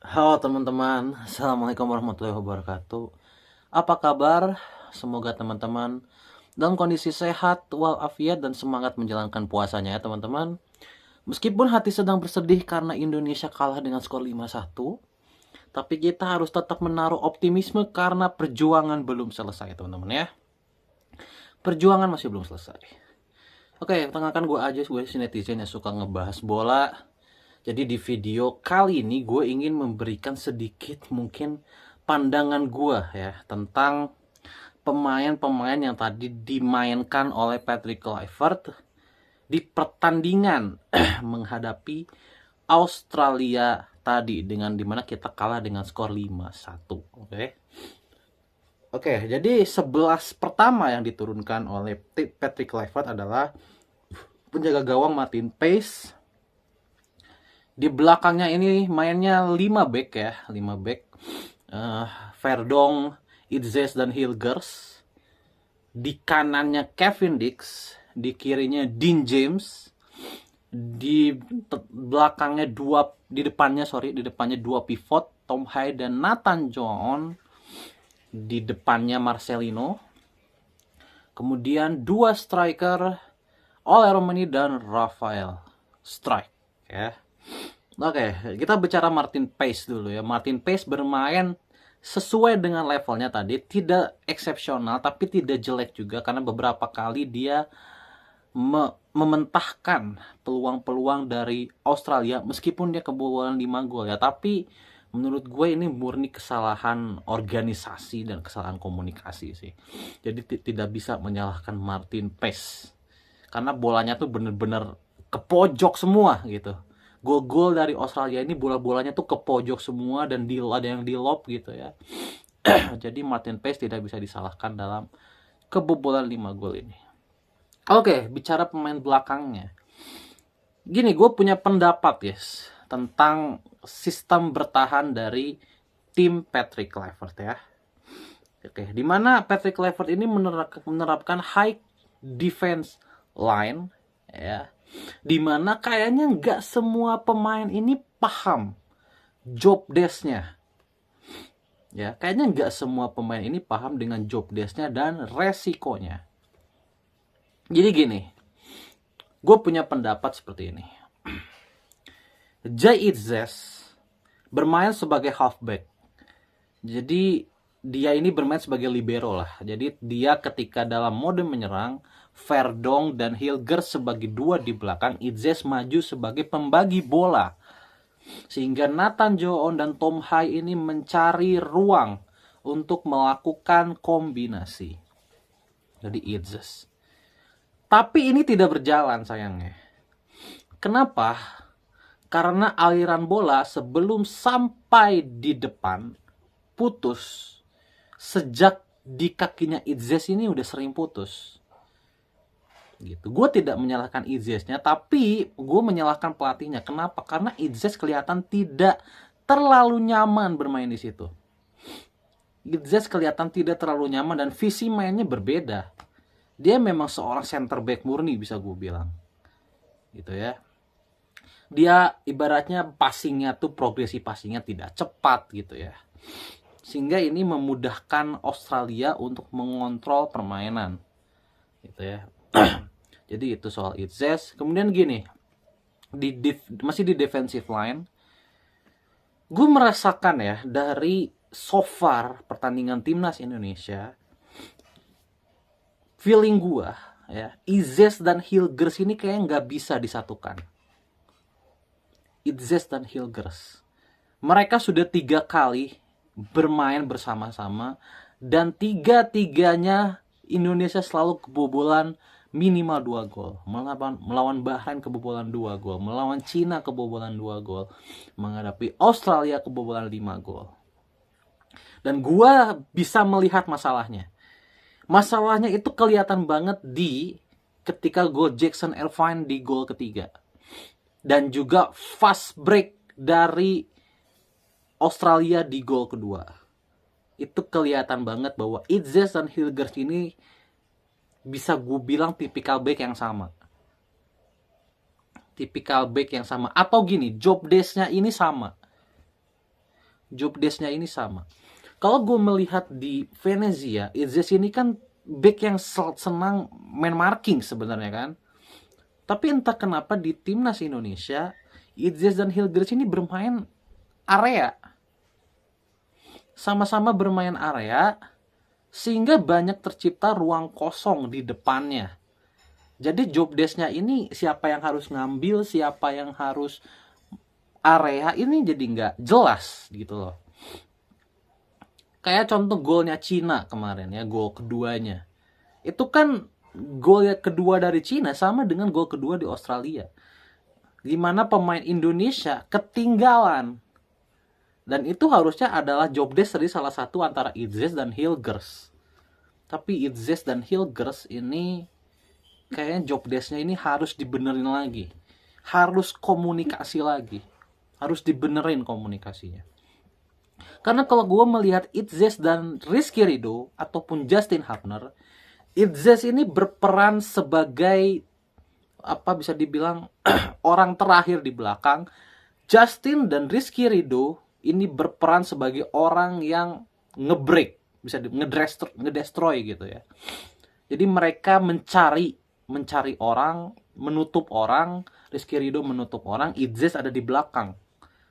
Halo teman-teman, Assalamualaikum warahmatullahi wabarakatuh. Apa kabar? Semoga teman-teman dalam kondisi sehat, walafiat, dan semangat menjalankan puasanya ya teman-teman. Meskipun hati sedang bersedih karena Indonesia kalah dengan skor 5-1, tapi kita harus tetap menaruh optimisme karena perjuangan belum selesai teman-teman ya. Perjuangan masih belum selesai. Oke, perkenalkan gue aja, gue si netizen yang suka ngebahas bola. Jadi di video kali ini gue ingin memberikan sedikit mungkin pandangan gue ya tentang pemain-pemain yang tadi dimainkan oleh Patrick Kluivert di pertandingan menghadapi Australia tadi, dengan dimana kita kalah dengan skor 5-1. Oke, jadi 11 pertama yang diturunkan oleh Patrick Kluivert adalah penjaga gawang Martin Paes. Di belakangnya ini mainnya 5 back ya, 5 back. Verdong, Itzes, dan Hilgers. Di kanannya Kevin Dix, di kirinya Dean James. Di belakangnya di depannya dua pivot, Tom Hay dan Nathan John. Di depannya Marcelino. Kemudian dua striker, Ole Romani dan Rafael Strike ya. Oke, kita bicara Martin Paes dulu ya. Martin Paes bermain sesuai dengan levelnya tadi, tidak eksepsional tapi tidak jelek juga, karena beberapa kali dia mementahkan peluang-peluang dari Australia meskipun dia kebobolan 5 gol ya. Tapi menurut gue ini murni kesalahan organisasi dan kesalahan komunikasi sih. Jadi tidak bisa menyalahkan Martin Paes, karena bolanya tuh bener-bener ke pojok semua gitu. Gol-gol dari Australia ini bola-bolanya tuh ke pojok semua dan ada yang di lob gitu ya. Jadi Martin Paes tidak bisa disalahkan dalam kebobolan 5 gol ini. Oke, bicara pemain belakangnya. Gini, gue punya pendapat yes tentang sistem bertahan dari tim Patrick Kluivert ya. Oke, dimana Patrick Kluivert ini menerapkan high defense line ya, dimana kayaknya nggak semua pemain ini paham job desk-nya ya. Kayaknya nggak semua pemain ini paham dengan job desk-nya dan resikonya. Jadi gini, gue punya pendapat seperti ini. Jay Itzes bermain sebagai halfback, jadi dia ini bermain sebagai libero lah. Jadi dia ketika dalam mode menyerang, Verdong dan Hilgers sebagai dua di belakang, Itzes maju sebagai pembagi bola. Sehingga Nathan John dan Tom Hay ini mencari ruang untuk melakukan kombinasi. Jadi Itzes. Tapi ini tidak berjalan sayangnya. Kenapa? Karena aliran bola sebelum sampai di depan putus. Sejak di kakinya Itzes ini udah sering putus. Gitu. Gue tidak menyalahkan Itzesnya, tapi gue menyalahkan pelatihnya. Kenapa? Karena Itzes kelihatan tidak terlalu nyaman bermain di situ. Itzes kelihatan tidak terlalu nyaman dan visi mainnya berbeda. Dia memang seorang center back murni bisa gue bilang. Gitu ya. Dia ibaratnya passingnya tuh, progresi passingnya tidak cepat gitu ya. Sehingga ini memudahkan Australia untuk mengontrol permainan. Gitu ya. Jadi itu soal Itzes. Kemudian gini, masih di defensive line, gue merasakan ya dari so far pertandingan timnas Indonesia, feeling gue ya, Itzes dan Hilgers ini kayak nggak bisa disatukan. Itzes dan Hilgers, mereka sudah 3 kali bermain bersama-sama dan 3-tiganya Indonesia selalu kebobolan minimal 2 gol. Melawan Bahrain kebobolan 2 gol, melawan Cina kebobolan 2 gol, menghadapi Australia kebobolan 5 gol. Dan gua bisa melihat masalahnya. Masalahnya itu kelihatan banget di ketika gol Jackson Irvine di gol ketiga. Dan juga fast break dari Australia di gol kedua. Itu kelihatan banget bahwa Itzes dan Hilgers ini bisa gue bilang tipikal back yang sama. Tipikal back yang sama. Atau gini, job desk-nya ini sama. job desk-nya ini sama. Kalau gue melihat di Venezia, Itzes ini kan back yang senang main marking sebenarnya kan. Tapi entah kenapa di timnas Indonesia, Itzes dan Hilgers ini bermain area. Sama-sama bermain area, sehingga banyak tercipta ruang kosong di depannya. Jadi job desk-nya ini siapa yang harus ngambil, siapa yang harus area ini jadi nggak jelas gitu loh. Kayak contoh golnya Cina kemarin ya, gol keduanya. Itu kan gol kedua dari Cina sama dengan gol kedua di Australia. Dimana pemain Indonesia ketinggalan. Dan itu harusnya adalah job desk dari salah satu antara Itzes dan Hilgers. Tapi Itzes dan Hilgers ini kayaknya job desk-nya ini harus dibenerin lagi. Harus komunikasi lagi. Harus dibenerin komunikasinya. Karena kalau gue melihat Itzes dan Rizky Ridho ataupun Justin Hubner, Itzes ini berperan sebagai apa bisa dibilang orang terakhir di belakang. Justin dan Rizky Ridho ini berperan sebagai orang yang ngebreak, bisa ngedestroy gitu ya. Jadi mereka mencari orang, menutup orang, Rizky Ridho menutup orang, Itzes ada di belakang.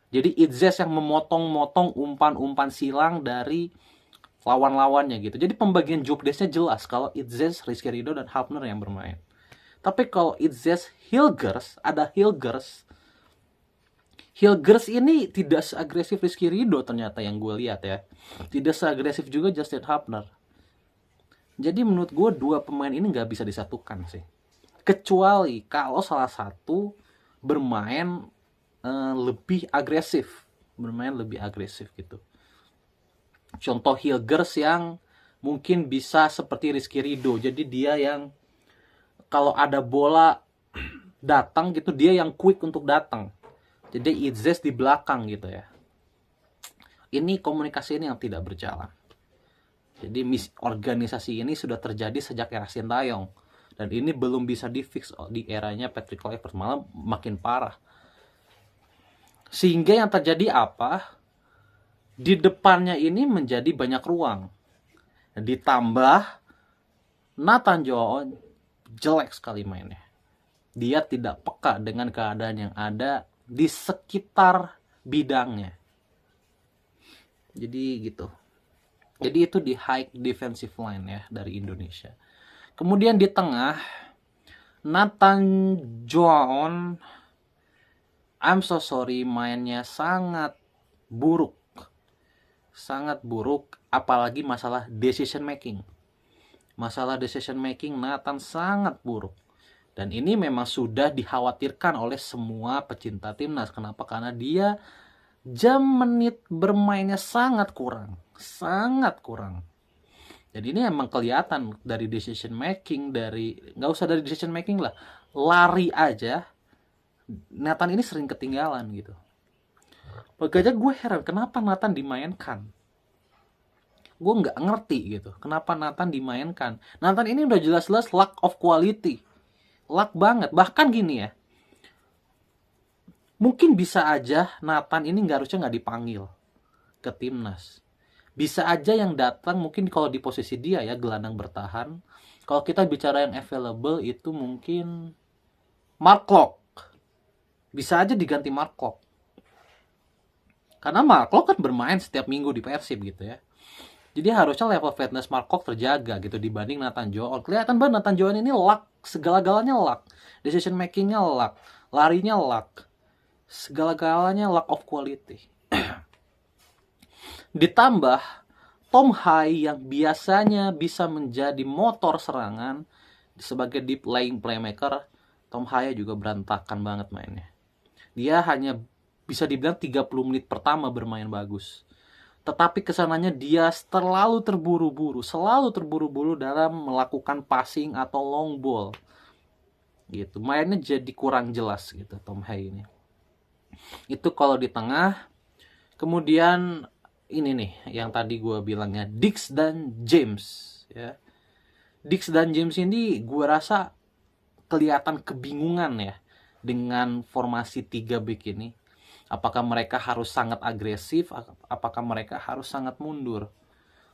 Jadi Itzes yang memotong-motong umpan-umpan silang dari lawan-lawannya gitu. Jadi pembagian job desk-nya jelas kalau Itzes, Rizky Ridho dan Hubner yang bermain. Tapi kalau Itzes, Hilgers, ada Hilgers ini tidak seagresif Rizky Ridho ternyata yang gue lihat ya. Tidak seagresif juga Justin Hubner. Jadi menurut gue dua pemain ini nggak bisa disatukan sih. Kecuali kalau salah satu bermain lebih agresif. Bermain lebih agresif gitu. Contoh Hilgers yang mungkin bisa seperti Rizky Ridho. Jadi dia yang kalau ada bola datang gitu, dia yang quick untuk datang. Jadi Itzes di belakang gitu ya. Ini komunikasi ini yang tidak berjalan. Jadi organisasi ini sudah terjadi sejak era Sintayong. Dan ini belum bisa di-fix di eranya Patrick Kluivert, malah makin parah. Sehingga yang terjadi apa? Di depannya ini menjadi banyak ruang. Ditambah Nathan Joon jelek sekali mainnya. Dia tidak peka dengan keadaan yang ada di sekitar bidangnya. Jadi gitu. Jadi itu di high defensive line ya dari Indonesia. Kemudian di tengah Nathan Joon, I'm so sorry, mainnya sangat buruk. Sangat buruk, apalagi masalah decision making. Masalah decision making Nathan sangat buruk. Dan ini memang sudah dikhawatirkan oleh semua pecinta timnas. Kenapa? Karena dia jam menit bermainnya sangat kurang. Sangat kurang. Jadi ini emang kelihatan dari decision making, nggak usah dari decision making lah. Lari aja, Nathan ini sering ketinggalan gitu. Makanya gue heran kenapa Nathan dimainkan. Gue nggak ngerti gitu. Kenapa Nathan dimainkan. Nathan ini udah jelas-jelas lack of quality. Luck banget. Bahkan gini ya, mungkin bisa aja Nathan ini harusnya nggak dipanggil ke timnas. Bisa aja yang datang mungkin kalau di posisi dia ya, gelandang bertahan. Kalau kita bicara yang available itu mungkin Mark Klok. Bisa aja diganti Mark Klok. Karena Mark Klok kan bermain setiap minggu di Persib gitu ya. Jadi harusnya level fitness Mark Klok terjaga gitu dibanding Nathan Joon. Kelihatan banget Nathan Joon ini luck, segala-galanya luck. Decision makingnya luck, larinya luck. Segala-galanya lack of quality. Ditambah Tom Hai yang biasanya bisa menjadi motor serangan sebagai deep lying playmaker, Tom Hai juga berantakan banget mainnya. Dia hanya bisa dibilang 30 menit pertama bermain bagus. Tetapi kesananya dia selalu terburu-buru dalam melakukan passing atau long ball. Gitu. Mainnya jadi kurang jelas gitu Tom Hai ini. Itu kalau di tengah. Kemudian ini nih yang tadi gue bilangnya Dix dan James ya. Dix dan James ini gue rasa kelihatan kebingungan ya dengan formasi 3 back ini. Apakah mereka harus sangat agresif, apakah mereka harus sangat mundur?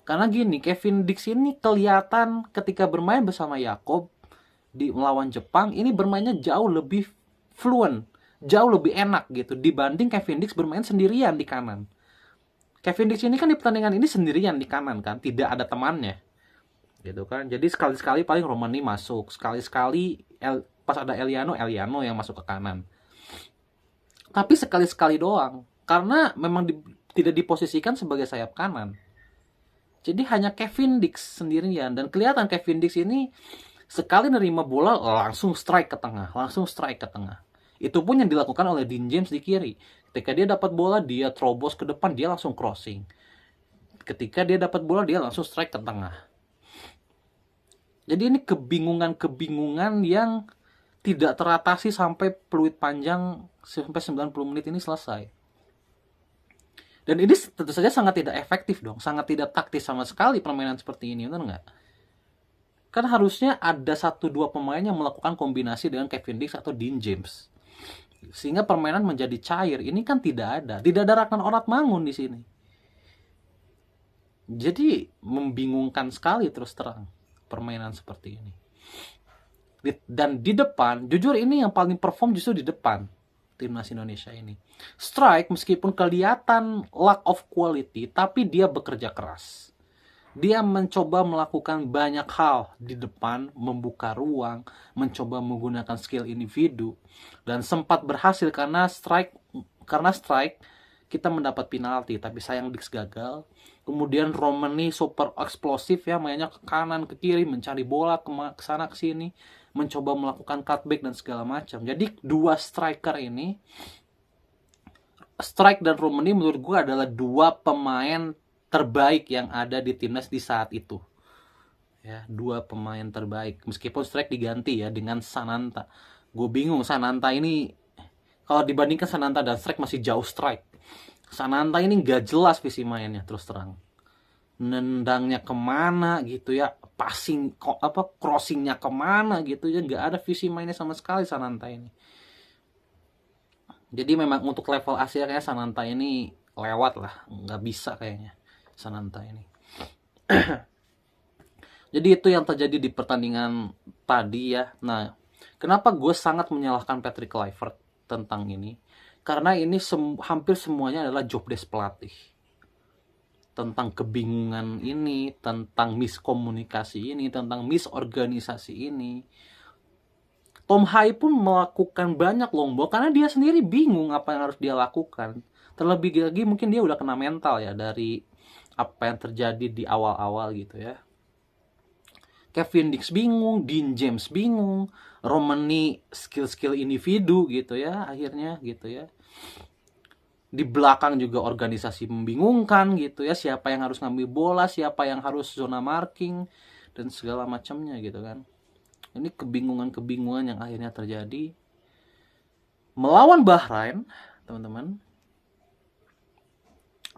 Karena gini, Kevin Dix ini kelihatan ketika bermain bersama Yakob di melawan Jepang, ini bermainnya jauh lebih fluent, jauh lebih enak gitu dibanding Kevin Dix bermain sendirian di kanan. Kevin Dix ini kan di pertandingan ini sendirian di kanan kan, tidak ada temannya gitu kan. Jadi sekali-sekali paling Romani masuk, sekali-sekali pas ada Eliano yang masuk ke kanan. Tapi sekali-sekali doang, karena memang tidak diposisikan sebagai sayap kanan. Jadi hanya Kevin Dix sendirian, dan kelihatan Kevin Dix ini sekali nerima bola langsung strike ke tengah, langsung strike ke tengah. Itu pun yang dilakukan oleh Dean James di kiri. Ketika dia dapat bola, dia terobos ke depan, dia langsung crossing. Ketika dia dapat bola, dia langsung strike ke tengah. Jadi ini kebingungan-kebingungan yang tidak teratasi sampai peluit panjang sampai 90 menit ini selesai. Dan ini tentu saja sangat tidak efektif dong, sangat tidak taktis sama sekali permainan seperti ini, benar nggak? Kan harusnya ada 1-2 pemain yang melakukan kombinasi dengan Kevin Dix atau Dean James, sehingga permainan menjadi cair. Ini kan tidak ada Ragnar Oratmangun di sini. Jadi membingungkan sekali terus terang permainan seperti ini. Dan di depan, jujur ini yang paling perform justru di depan timnas Indonesia ini. Strike meskipun kelihatan lack of quality, tapi dia bekerja keras. Dia mencoba melakukan banyak hal di depan, membuka ruang, mencoba menggunakan skill individu, dan sempat berhasil karena strike kita mendapat penalti, tapi sayang Dix gagal. Kemudian Romani super eksplosif ya, mainnya ke kanan ke kiri, mencari bola ke sana ke sini, mencoba melakukan cutback dan segala macam. Jadi dua striker ini, Strike dan Romani menurut gue adalah dua pemain terbaik yang ada di timnas di saat itu. Ya, dua pemain terbaik. Meskipun Strike diganti ya dengan Sananta. Gue bingung, Sananta ini kalau dibandingkan Sananta dan Strike masih jauh Strike. Sananta ini gak jelas visi mainnya terus terang. Nendangnya kemana gitu ya, passing crossingnya kemana gitu ya, nggak ada visi mainnya sama sekali Sananta ini. Jadi memang untuk level Asia kayak Sananta ini lewat lah, nggak bisa kayaknya Sananta ini. Jadi itu yang terjadi di pertandingan tadi ya. Nah, kenapa gue sangat menyalahkan Patrick Kluivert tentang ini? Karena ini hampir semuanya adalah job desk pelatih. Tentang kebingungan ini, tentang miskomunikasi ini, tentang misorganisasi ini. Tom Hai pun melakukan banyak long ball karena dia sendiri bingung apa yang harus dia lakukan. Terlebih lagi mungkin dia udah kena mental ya dari apa yang terjadi di awal-awal gitu ya. Kevin Dix bingung, Dean James bingung, Romani skill-skill individu gitu ya akhirnya gitu ya. Di belakang juga organisasi membingungkan gitu ya, siapa yang harus ngambil bola, siapa yang harus zona marking dan segala macamnya gitu kan. Ini kebingungan-kebingungan yang akhirnya terjadi melawan Bahrain, teman-teman.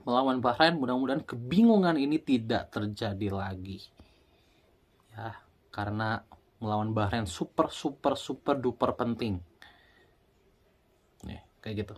Melawan Bahrain, mudah-mudahan kebingungan ini tidak terjadi lagi. Ya, karena melawan Bahrain super duper penting. Nih, kayak gitu.